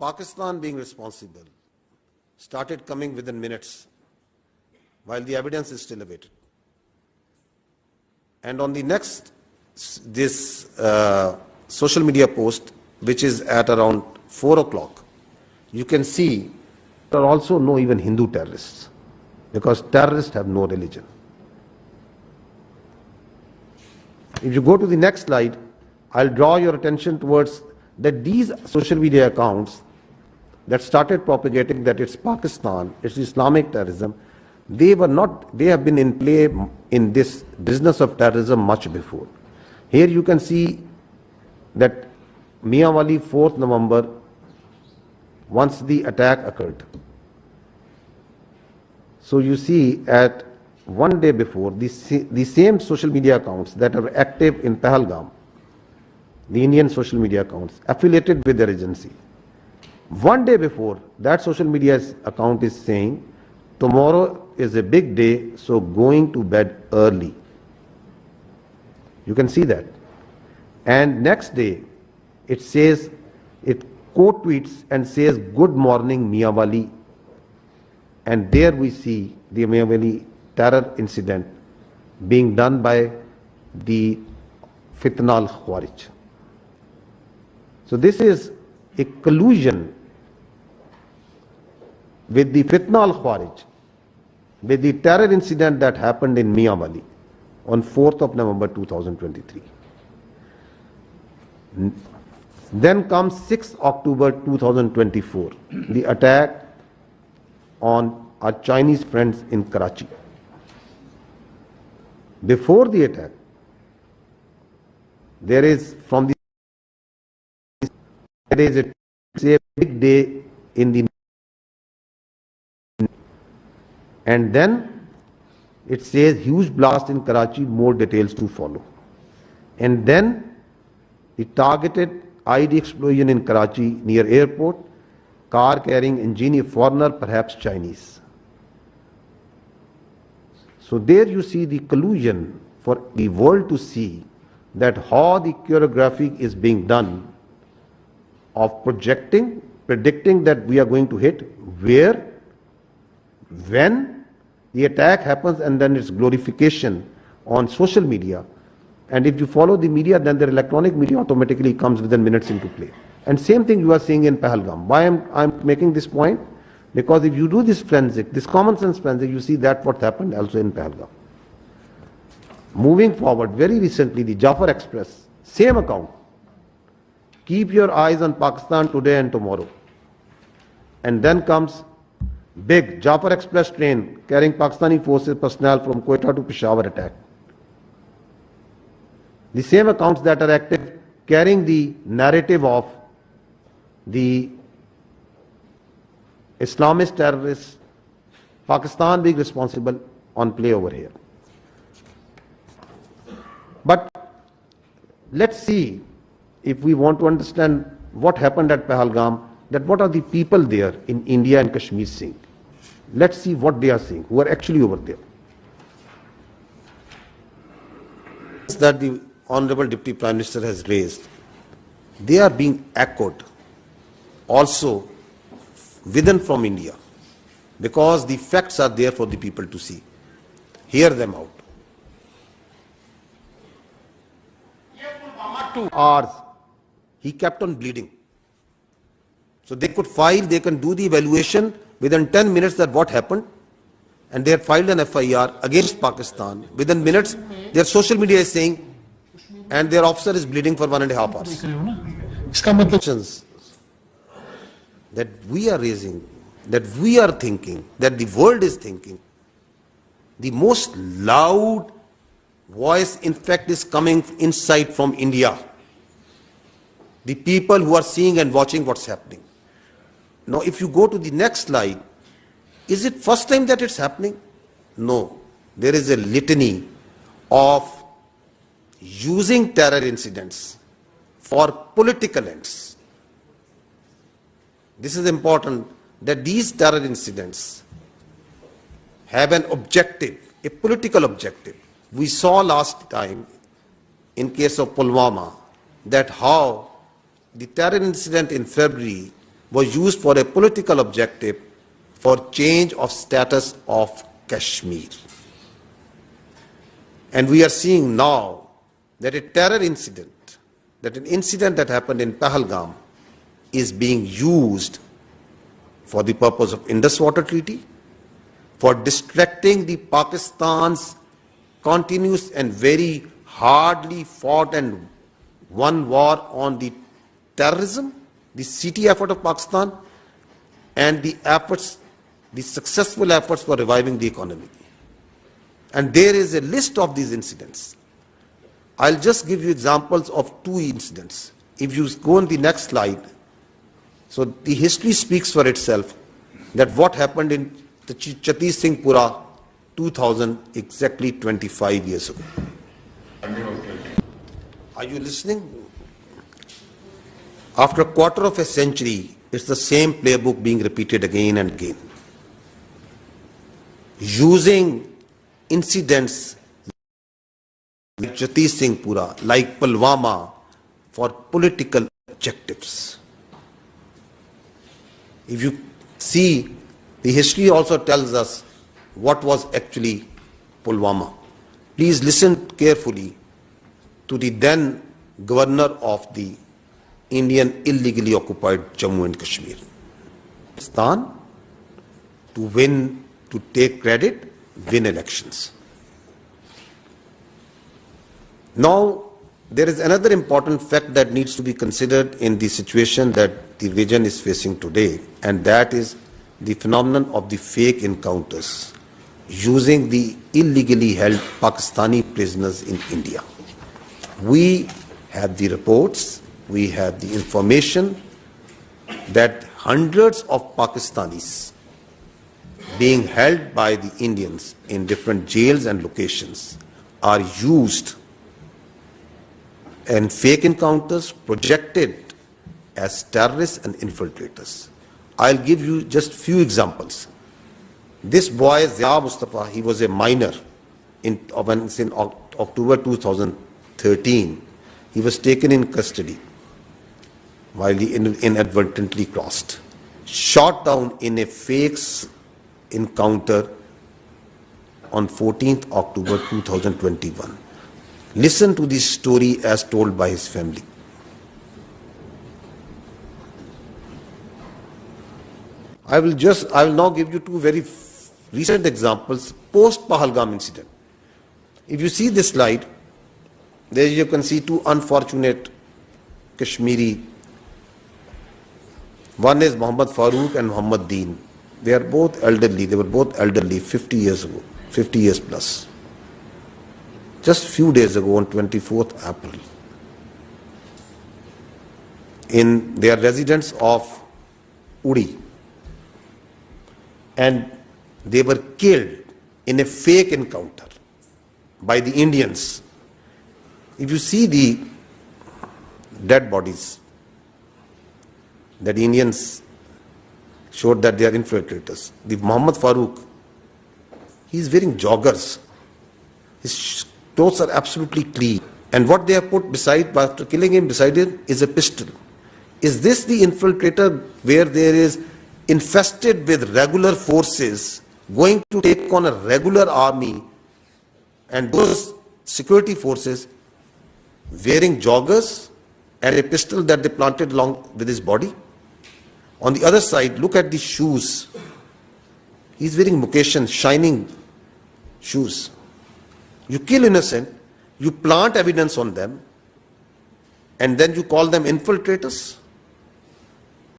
Pakistan being responsible started coming within minutes, while the evidence is still awaited. And on the next, this social media post, which is at around 4 o'clock, you can see there are also no even Hindu terrorists, because terrorists have no religion. If you go to the next slide, I'll draw your attention towards that these social media accounts that started propagating that it's Pakistan, it's Islamic terrorism, they have been in play in this business of terrorism much before. Here you can see that Mianwali 4th November, once the attack occurred. So you see at one day before, the same social media accounts that are active in Pahalgam, the Indian social media accounts affiliated with their agency, one day before, that social media account is saying, tomorrow is a big day, so going to bed early. You can see that. And next day, it says, it quote tweets and says, good morning Mianwali. And there we see the Mianwali terror incident being done by the Fitna al-Khawarij. So this is a collusion with the Fitna al-Khawarij, with the terror incident that happened in Mianwali on 4th of November 2023. Then comes 6th October 2024, the attack on our Chinese friends in Karachi. Before the attack, there is a big day in the, and then it says huge blast in Karachi, more details to follow. And then the targeted ID explosion in Karachi near airport, car carrying engineer foreigner, perhaps Chinese. So there you see the collusion for the world to see that how the choreography is being done of predicting that we are going to hit, where, when the attack happens, and then its glorification on social media. And if you follow the media, then the electronic media automatically comes within minutes into play. And same thing you are seeing in Pahalgam. Why I'm making this point? Because if you do this forensic, this common sense forensic, you see that what happened also in Pahalgam. Moving forward, very recently, the Jafar Express, same account. Keep your eyes on Pakistan today and tomorrow. And then comes big Jafar Express train carrying Pakistani forces personnel from Quetta to Peshawar attack. The same accounts that are active carrying the narrative of the Islamist terrorists, Pakistan being responsible on play over here. But let's see, if we want to understand what happened at Pahalgam, that what are the people there in India and Kashmir seeing. Let's see what they are seeing, who are actually over there. That the Honorable Deputy Prime Minister has raised, they are being echoed also within from India, because the facts are there for the people to see. Hear them out. 2 hours, he kept on bleeding. So they could file, they can do the evaluation within 10 minutes that what happened, and they had filed an FIR against Pakistan. Within minutes, their social media is saying, and their officer is bleeding for 1.5 hours. Questions that we are raising, that we are thinking, that the world is thinking. The most loud voice, in fact, is coming inside from India. The people who are seeing and watching what's happening. Now, if you go to the next slide, is it first time that it's happening? No. There is a litany of using terror incidents for political ends. This is important, that these terror incidents have an objective, a political objective. We saw last time in case of Pulwama that how the terror incident in February was used for a political objective for change of status of Kashmir. And we are seeing now that a terror incident, that an incident that happened in Pahalgam is being used for the purpose of Indus Water Treaty, for distracting the Pakistan's continuous and very hardly fought and won war on the terrorism, the CT effort of Pakistan, and the efforts, the successful efforts for reviving the economy. And there is a list of these incidents. I'll just give you examples of 2 incidents. If you go on the next slide, so the history speaks for itself, that what happened in the Chatti Singhpura 2000, exactly 25 years ago. Are you listening? After a quarter of a century, it's the same playbook being repeated again and again, using incidents like Chatti Singhpura, like Pulwama, for political objectives. If you see, the history also tells us what was actually Pulwama. Please listen carefully to the then governor of the Indian illegally occupied Jammu and Kashmir. Pakistan, to win, to take credit, win elections. Now, there is another important fact that needs to be considered in the situation that the region is facing today, and that is the phenomenon of the fake encounters using the illegally held Pakistani prisoners in India. We have the reports, we have the information that hundreds of Pakistanis being held by the Indians in different jails and locations are used in fake encounters, projected as terrorists and infiltrators. I'll give you just few examples. This boy, Zia Mustafa, he was a minor in October 2013. He was taken in custody while he inadvertently crossed, shot down in a fake encounter on 14th October 2021. Listen to this story as told by his family. I will now give you 2 very recent examples post Pahalgam incident. If you see this slide, there you can see 2 unfortunate Kashmiri. One is Muhammad Farooq and Muhammad Deen. They are both elderly. They were both elderly 50 years ago, 50 years plus. Just few days ago, on 24th April, in their residence of Uri, and they were killed in a fake encounter by the Indians. If you see the dead bodies, that the Indians showed that they are infiltrators. The Muhammad Farooq, he is wearing joggers. His clothes are absolutely clean. And what they have put beside, after killing him, beside him, is a pistol. Is this the infiltrator where there is infested with regular forces going to take on a regular army, and those security forces wearing joggers and a pistol that they planted along with his body? On the other side, look at the shoes. He's wearing Mukeshan, shining shoes. You kill innocent, you plant evidence on them, and then you call them infiltrators?